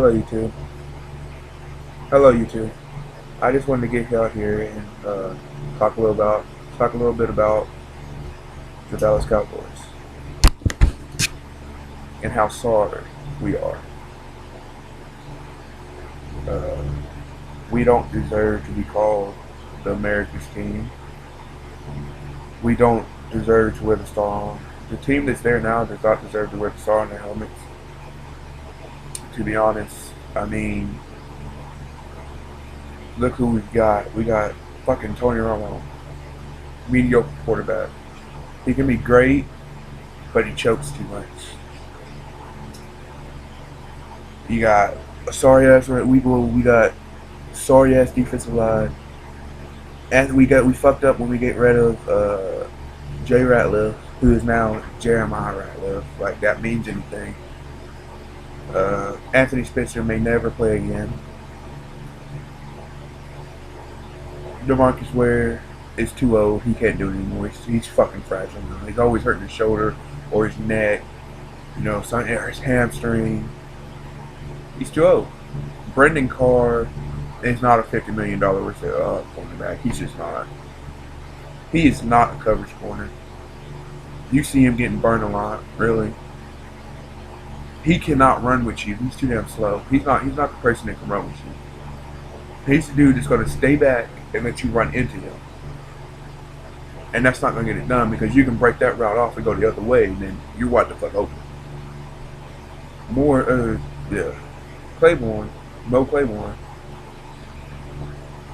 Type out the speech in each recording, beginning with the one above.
Hello YouTube. Hello YouTube. I just wanted to get out here and talk a little bit about the Dallas Cowboys and how sorry we are. Uh, we don't deserve to be called the America's team. We don't deserve to wear the star on. The team that's there now does not deserve to wear the star on their helmets. To be honest, I mean, look who we've got. We got fucking Tony Romo, mediocre quarterback. He can be great, but he chokes too much. You got a sorry ass we got sorry ass defensive line, and we fucked up when we get rid of Jay Ratliff, who is now Jeremiah Ratliff. Like that means anything. Anthony Spitzer may never play again. DeMarcus Ware is too old. He can't do it anymore. He's fucking fragile now. He's always hurting his shoulder or his neck, or his hamstring. He's too old. Brendan Carr is not a $50 million cornerback. He's just not. He is not a coverage corner. You see him getting burned a lot, really. He cannot run with you. He's too damn slow. He's not the person that can run with you. He's the dude that's going to stay back and let you run into him. And that's not going to get it done because you can break that route off and go the other way, and then you're wide the fuck open. Claiborne, Mo Claiborne,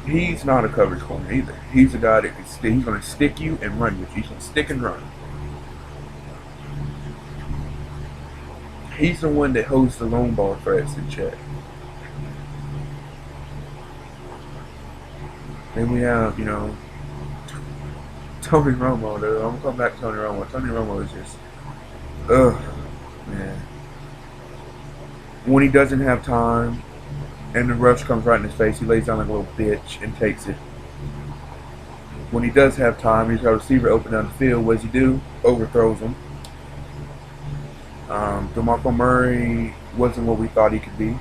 he's not a coverage corner either. He's a guy that can stick. He's going to stick you and run with you. He's going to stick and run. He's the one that holds the long ball threats in check. Then we have, Tony Romo, though. I'm going to come back to Tony Romo. Tony Romo is just, man. When he doesn't have time and the rush comes right in his face, he lays down like a little bitch and takes it. When he does have time, he's got a receiver open down the field. What does he do? Overthrows him. DeMarco Murray wasn't what we thought he could be.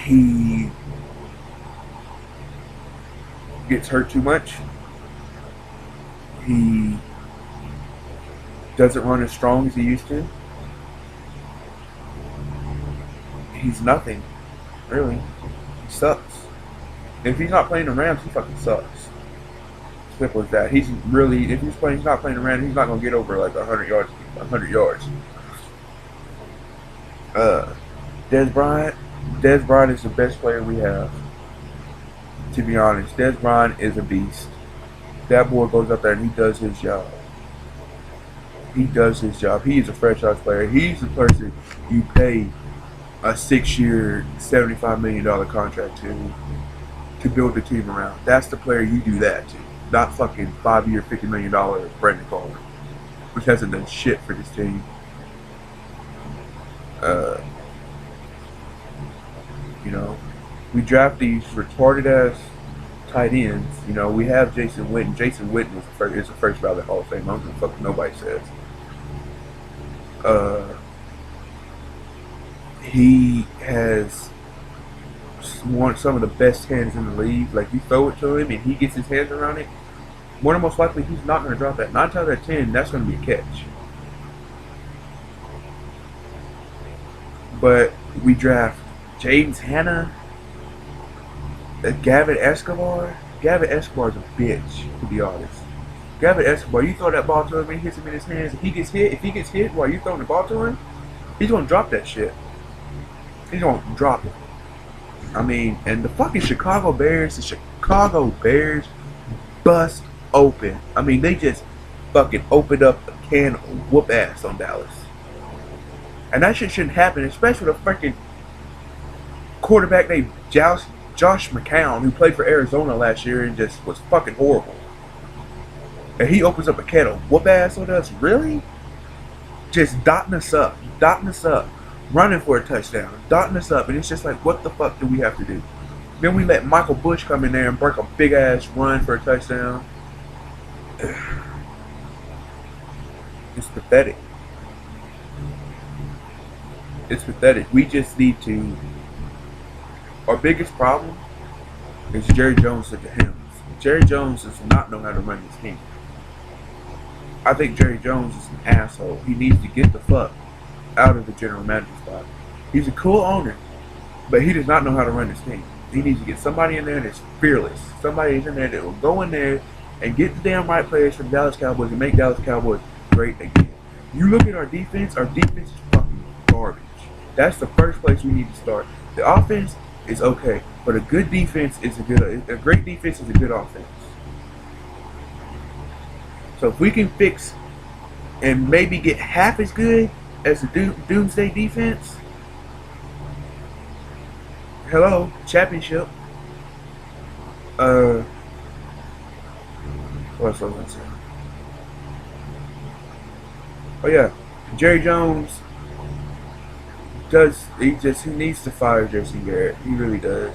He gets hurt too much. He doesn't run as strong as he used to. He's nothing, really. He sucks. If he's not playing the Rams, he fucking sucks. Simple as that. He's not playing the Rams, he's not gonna get over like 100 yards. 100 yards. Dez Bryant is the best player we have. To be honest, Dez Bryant is a beast. That boy goes up there and he does his job. He does his job. He is a franchise player. He's the person you pay a 6-year, $75 million contract to build the team around. That's the player you do that to. Not fucking 5-year, $50 million Brendan Carr, which hasn't done shit for this team. We draft these retarded ass tight ends. We have Jason Witten. Jason Witten is the first ballot Hall of Fame. I don't give a fuck what nobody says. He has some of the best hands in the league. Like, you throw it to him and he gets his hands around it, more than most likely he's not going to drop that. 9 times out of 10, that's going to be a catch. But we draft James Hanna, Gavin Escobar. Gavin Escobar is a bitch, to be honest. Gavin Escobar, you throw that ball to him and he hits him in his hands. If he gets hit while you throwing the ball to him, he's going to drop that shit. He's going to drop it. I mean, and the fucking Chicago Bears bust open. I mean, they just fucking opened up a can of whoop ass on Dallas. And that shit shouldn't happen, especially with a freaking quarterback named Josh McCown, who played for Arizona last year and just was fucking horrible. And he opens up a can of whoop ass on us, really? Just dotting us up, running for a touchdown, dotting us up, and it's just like, what the fuck do we have to do? Then we let Michael Bush come in there and break a big ass run for a touchdown. It's pathetic. It's pathetic. We just need to. Our biggest problem is Jerry Jones at the helms. Jerry Jones does not know how to run this team. I think Jerry Jones is an asshole. He needs to get the fuck out of the general manager spot. He's a cool owner, but he does not know how to run this team. He needs to get somebody in there that's fearless. Somebody in there that will go in there and get the damn right players from Dallas Cowboys and make Dallas Cowboys great again. You look at our defense is fucking garbage. That's the first place we need to start. The offense is okay, but a good defense is a great defense is a good offense. So if we can fix and maybe get half as good as the Doomsday defense, hello, championship. What else was I going to say? Oh yeah, Jerry Jones he needs to fire Jason Garrett. He really does.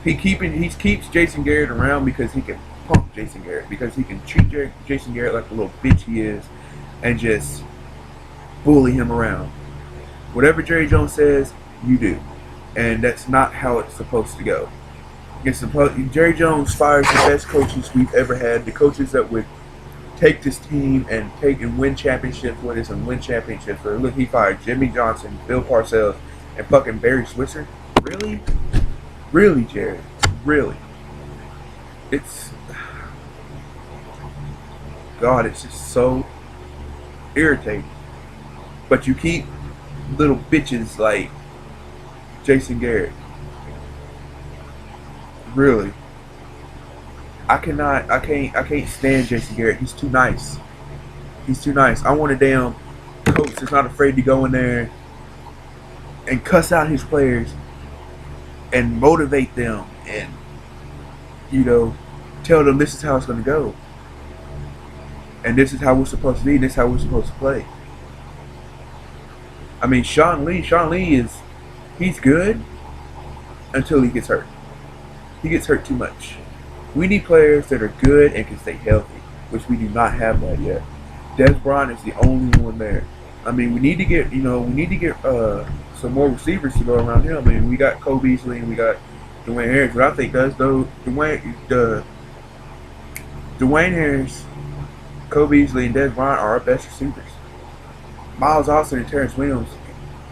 He keeps Jason Garrett around because he can punk Jason Garrett, because he can treat Jason Garrett like the little bitch he is and just bully him around. Whatever Jerry Jones says, you do. And that's not how it's supposed to go. Jerry Jones fires the best coaches we've ever had, the coaches that would take this team and win championships with us and win championships. Look, he fired Jimmy Johnson, Bill Parcells, and fucking Barry Switzer. Really? Really, Jerry? Really? It's... God, it's just so irritating. But you keep little bitches like Jason Garrett. Really? I can't stand Jason Garrett. He's too nice. He's too nice. I want a damn coach that's not afraid to go in there and cuss out his players and motivate them and, tell them this is how it's going to go. And this is how we're supposed to be. This is how we're supposed to play. I mean, Sean Lee he's good until he gets hurt. He gets hurt too much. We need players that are good and can stay healthy, which we do not have that yet. Des Bryant is the only one there. I mean, we need to get some more receivers to go around him. I mean, we got Cole Beasley and we got Dwayne Harris. What I think does though, Dwayne Harris, Cole Beasley, and Des Bryant are our best receivers. Miles Austin and Terrence Williams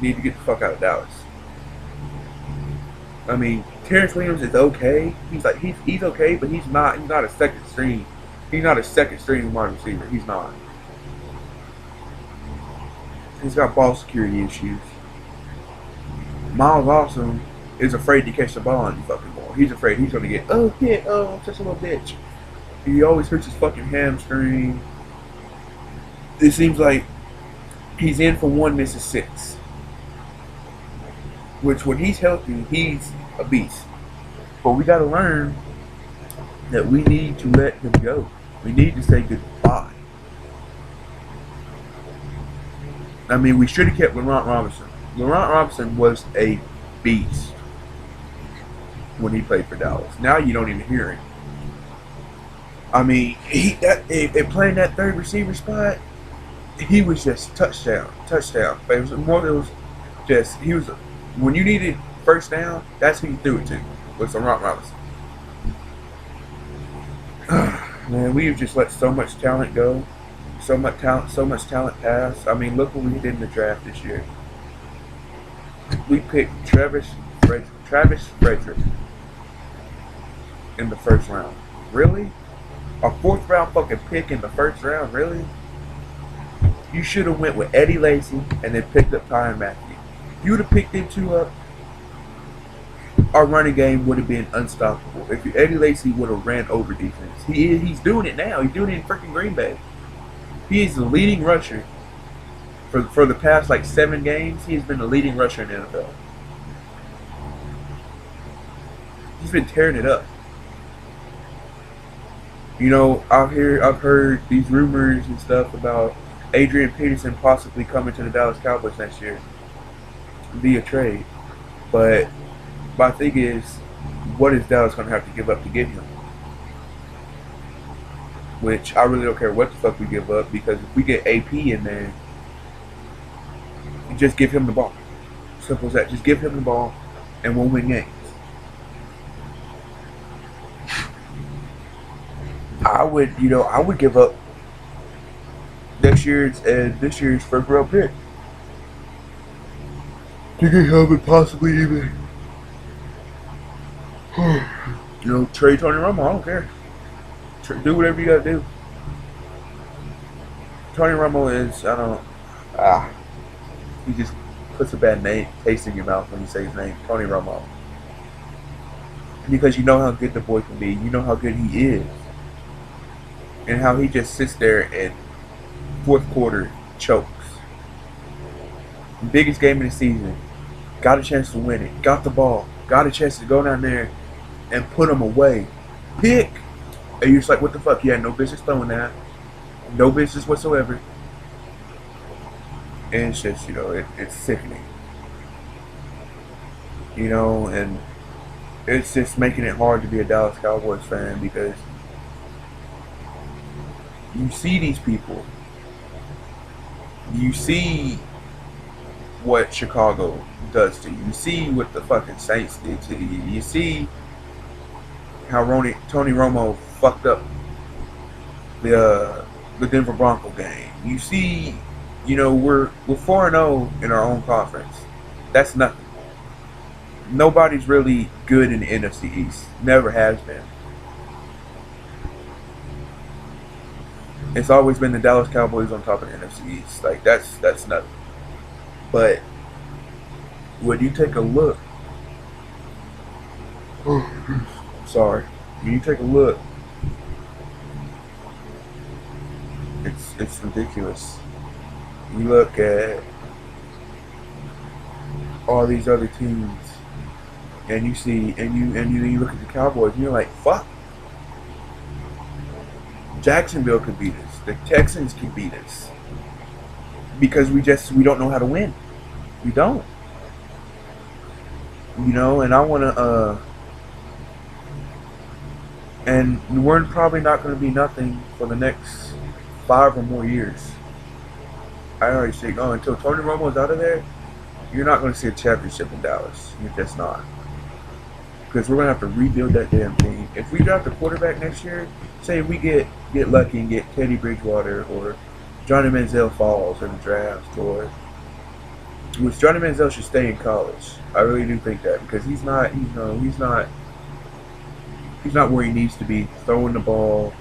need to get the fuck out of Dallas. I mean, Terrence Williams is okay. He's okay, but he's not a second string. He's not a second string wide receiver. He's not. He's got ball security issues. Miles Austin is afraid to catch the ball on the fucking ball. He's afraid he's gonna get I'm such a little bitch. He always hurts his fucking hamstring. It seems like he's in for 1, misses 6. Which, when he's healthy, he's a beast. But we got to learn that we need to let him go. We need to say goodbye. I mean, we should have kept Laurent Robinson. Laurent Robinson was a beast when he played for Dallas. Now you don't even hear him. I mean, playing that third receiver spot, he was just touchdown. But when you needed first down, that's who you threw it to, was Laurent Robinson. Man, we have just let so much talent go, so much talent pass. I mean, look what we did in the draft this year. We picked Travis Frederick in the first round. Really? A 4th round fucking pick in the first round? Really? You should have went with Eddie Lacy and then picked up Tyrann Mathieu. If you would have picked them two up, our running game would have been unstoppable. If Eddie Lacy would have ran over defense. He's doing it now. He's doing it in freaking Green Bay. He is the leading rusher for the past 7 games. He has been the leading rusher in the NFL. He's been tearing it up. I've heard these rumors and stuff about Adrian Peterson possibly coming to the Dallas Cowboys next year via trade. But my thing is, what is Dallas going to have to give up to get him? Which I really don't care what the fuck we give up, because if we get AP in there, You just give him the ball. Simple as that. Just give him the ball, and we'll win games. I would give up this year's first round pick to get him and possibly even trade Tony Romo. I don't care. Do whatever you gotta do. Tony Romo is he just puts a bad taste in your mouth when you say his name, Tony Romo, because you know how good the boy can be. You know how good he is, and how he just sits there and fourth quarter chokes. Biggest game of the season, got a chance to win it, got the ball, got a chance to go down there and put him away. Pick, and you're just like, what the fuck? You had no business throwing that, no business whatsoever. And it's just, it's sickening. And it's just making it hard to be a Dallas Cowboys fan, because you see these people. You see what Chicago does to you. You see what the fucking Saints did to you. You see how Tony Romo fucked up the Denver Bronco game. You see, we're 4-0 in our own conference. That's nothing. Nobody's really good in the NFC East. Never has been. It's always been the Dallas Cowboys on top of the NFC East. Like, that's nothing. But when you take a look, when you take a look, it's ridiculous. You look at all these other teams, and you see, and you look at the Cowboys, and you're like, fuck. Jacksonville could beat us. The Texans could beat us, because we don't know how to win. We don't. And I want to, and we're probably not going to be nothing for the next 5 or more years. I already say, until Tony Romo's out of there, you're not going to see a championship in Dallas. You're just not. Because we're going to have to rebuild that damn team. If we draft a quarterback next year, say we get lucky and get Teddy Bridgewater, or Johnny Manziel falls in the draft, or which Johnny Manziel should stay in college. I really do think that, because he's not where he needs to be throwing the ball,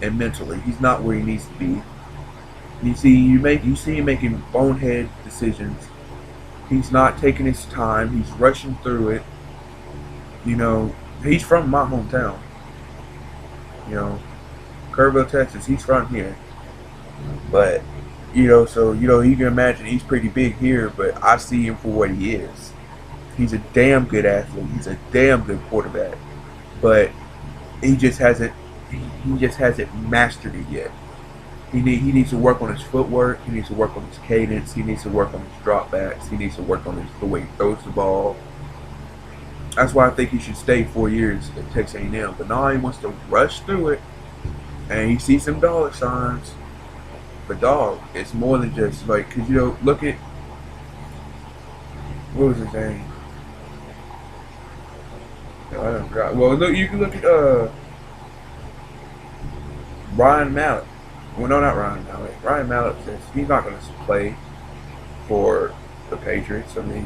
and mentally he's not where he needs to be. You see him making bonehead decisions. He's not taking his time. He's rushing through it. He's from my hometown. Kerrville, Texas. He's from here. But, so, you can imagine he's pretty big here, but I see him for what he is. He's a damn good athlete. He's a damn good quarterback. But he just hasn't mastered it yet. He needs to work on his footwork. He needs to work on his cadence. He needs to work on his dropbacks. He needs to work on the way he throws the ball. That's why I think he should stay 4 years at Texas A&M. But now he wants to rush through it, and he sees some dollar signs. But dog, it's more than just like, because look at, what was his name? I don't forgot. Well, look, you can look at Ryan Mallett. Well, no, not Ryan Mallett. Ryan Mallett says he's not going to play for the Patriots. I mean,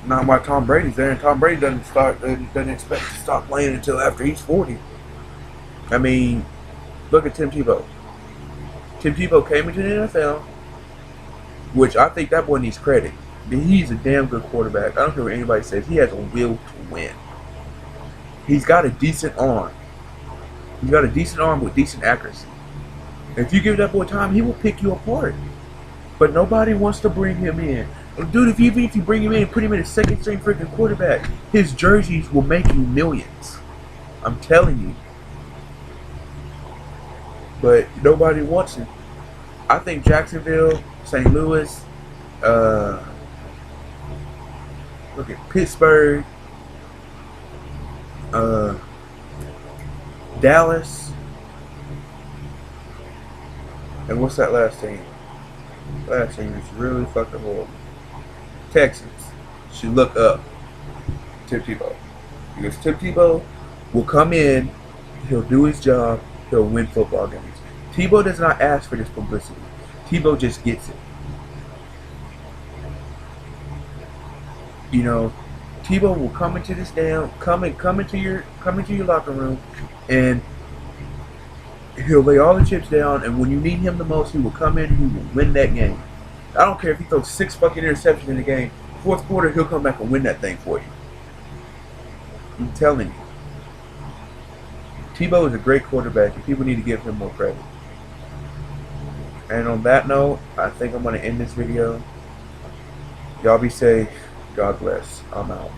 not while Tom Brady's there, and Tom Brady doesn't expect to stop playing until after he's 40. I mean, look at Tim Tebow. Tim Tebow came into the NFL, which I think that boy needs credit. He's a damn good quarterback. I don't care what anybody says. He has a will to win. He's got a decent arm. He's got a decent arm with decent accuracy. If you give that boy time, he will pick you apart. But nobody wants to bring him in. Dude, even if you bring him in and put him in a second string freaking quarterback, his jerseys will make you millions. I'm telling you. But nobody wants him. I think Jacksonville, St. Louis, look at Pittsburgh, Dallas, And what's that last team? Last team is really fucking horrible. Texans should look up Tim Tebow. Because Tim Tebow will come in, he'll do his job, he'll win football games. Tebow does not ask for this publicity. Tebow just gets it. You know, Tebow will come into this come into your locker room, and he'll lay all the chips down. And when you need him the most, he will come in and he will win that game. I don't care if he throws 6 fucking interceptions in the game. Fourth quarter, he'll come back and win that thing for you. I'm telling you. Tebow is a great quarterback, and people need to give him more credit. And on that note, I think I'm going to end this video. Y'all be safe. God bless. I'm out.